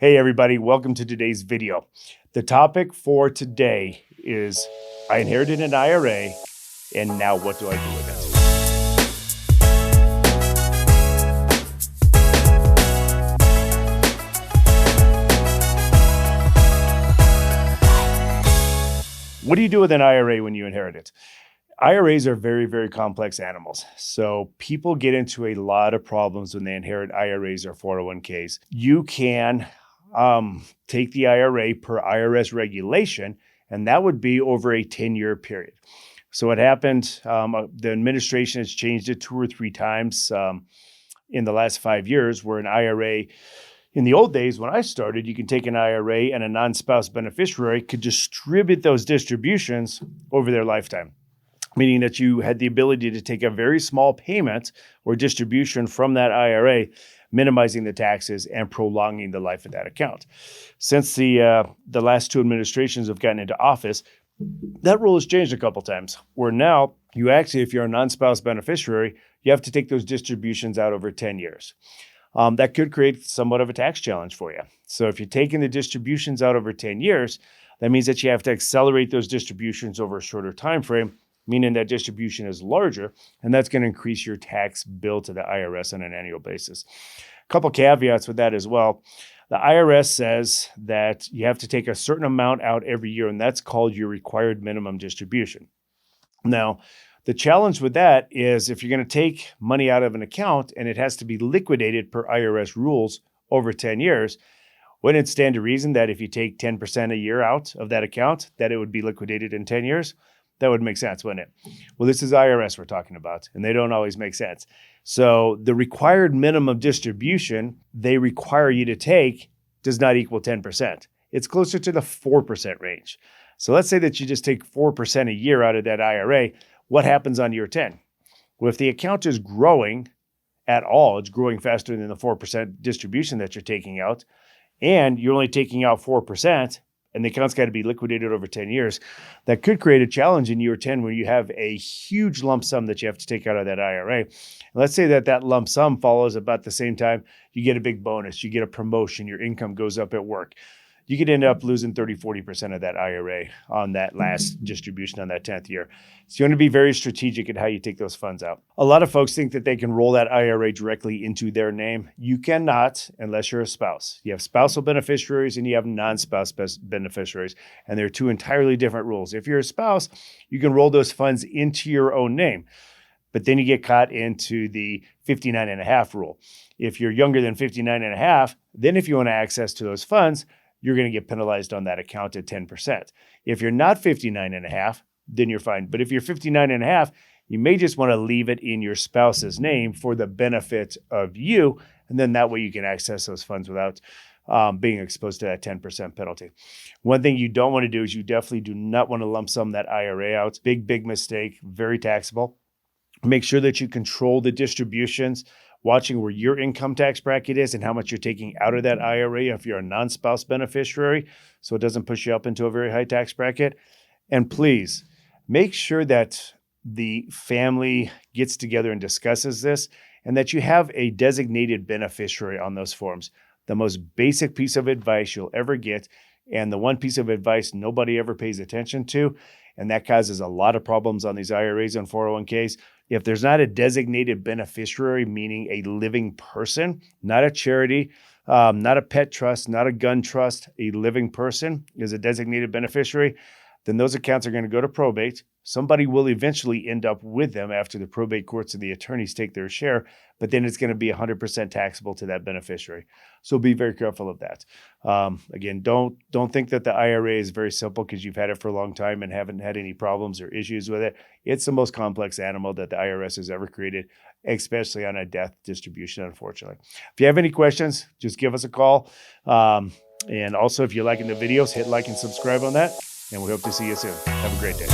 Hey everybody, welcome to today's video. The topic for today is I inherited an IRA and now what do I do with it? What do you do with an IRA when you inherit it? IRAs are very, very complex animals. So people get into a lot of problems when they inherit IRAs or 401ks. You can take the IRA per IRS regulation, and that would be over a 10-year period. So what happened, the administration has changed it 2 or 3 times in the last 5 years, where an IRA, in the old days when I started, you can take an IRA and a non-spouse beneficiary could distribute those distributions over their lifetime, meaning that you had the ability to take a very small payment or distribution from that IRA, minimizing the taxes and prolonging the life of that account. Since the last 2 administrations have gotten into office, that rule has changed a couple times, where now you actually, if you're a non-spouse beneficiary, you have to take those distributions out over 10 years. That could create somewhat of a tax challenge for you. So if you're taking the distributions out over 10 years, that means that you have to accelerate those distributions over a shorter time frame, meaning that distribution is larger, and that's going to increase your tax bill to the IRS on an annual basis. A couple caveats with that as well. The IRS says that you have to take a certain amount out every year, and that's called your required minimum distribution. Now, the challenge with that is if you're going to take money out of an account and it has to be liquidated per IRS rules over 10 years, wouldn't it stand to reason that if you take 10% a year out of that account, that it would be liquidated in 10 years? That would make sense, wouldn't it? Well, this is IRS we're talking about, and they don't always make sense. So the required minimum distribution they require you to take does not equal 10%. It's closer to the 4% range. So let's say that you just take 4% a year out of that IRA. What happens on year 10? Well, if the account is growing at all, it's growing faster than the 4% distribution that you're taking out, and you're only taking out 4%, and the account's got to be liquidated over 10 years, that could create a challenge in year 10 where you have a huge lump sum that you have to take out of that IRA. And let's say that that lump sum follows about the same time you get a big bonus, you get a promotion, your income goes up at work. You could end up losing 30-40% of that IRA on that last distribution on that 10th year. So you want to be very strategic in how you take those funds out. A lot of folks think that they can roll that IRA directly into their name. You cannot unless you're a spouse. You have spousal beneficiaries and you have non-spouse beneficiaries, and they're 2 entirely different rules. If you're a spouse, you can roll those funds into your own name, but then you get caught into the 59.5 rule. If you're younger than 59.5, then if you want access to those funds, you're going to get penalized on that account at 10%. If you're not 59.5, then you're fine. But if you're 59.5, you may just want to leave it in your spouse's name for the benefit of you. And then that way you can access those funds without being exposed to that 10% penalty. One thing you don't want to do is you definitely do not want to lump sum that IRA out. Big, big mistake, very taxable. Make sure that you control the distributions, watching where your income tax bracket is and how much you're taking out of that IRA if you're a non-spouse beneficiary, so it doesn't push you up into a very high tax bracket. And please make sure that the family gets together and discusses this and that you have a designated beneficiary on those forms. The most basic piece of advice you'll ever get, and the one piece of advice nobody ever pays attention to, and that causes a lot of problems on these IRAs and 401ks. If there's not a designated beneficiary, meaning a living person, not a charity, not a pet trust, not a gun trust, a living person is a designated beneficiary, then those accounts are going to go to probate. Somebody will eventually end up with them after the probate courts and the attorneys take their share, but then it's going to be 100% taxable to that beneficiary. So be very careful of that. Again, don't think that the IRA is very simple because you've had it for a long time and haven't had any problems or issues with it. It's the most complex animal that the IRS has ever created, especially on a death distribution, unfortunately. If you have any questions, just give us a call. And also, if you're liking the videos, hit like and subscribe on that. And we hope to see you soon. Have a great day.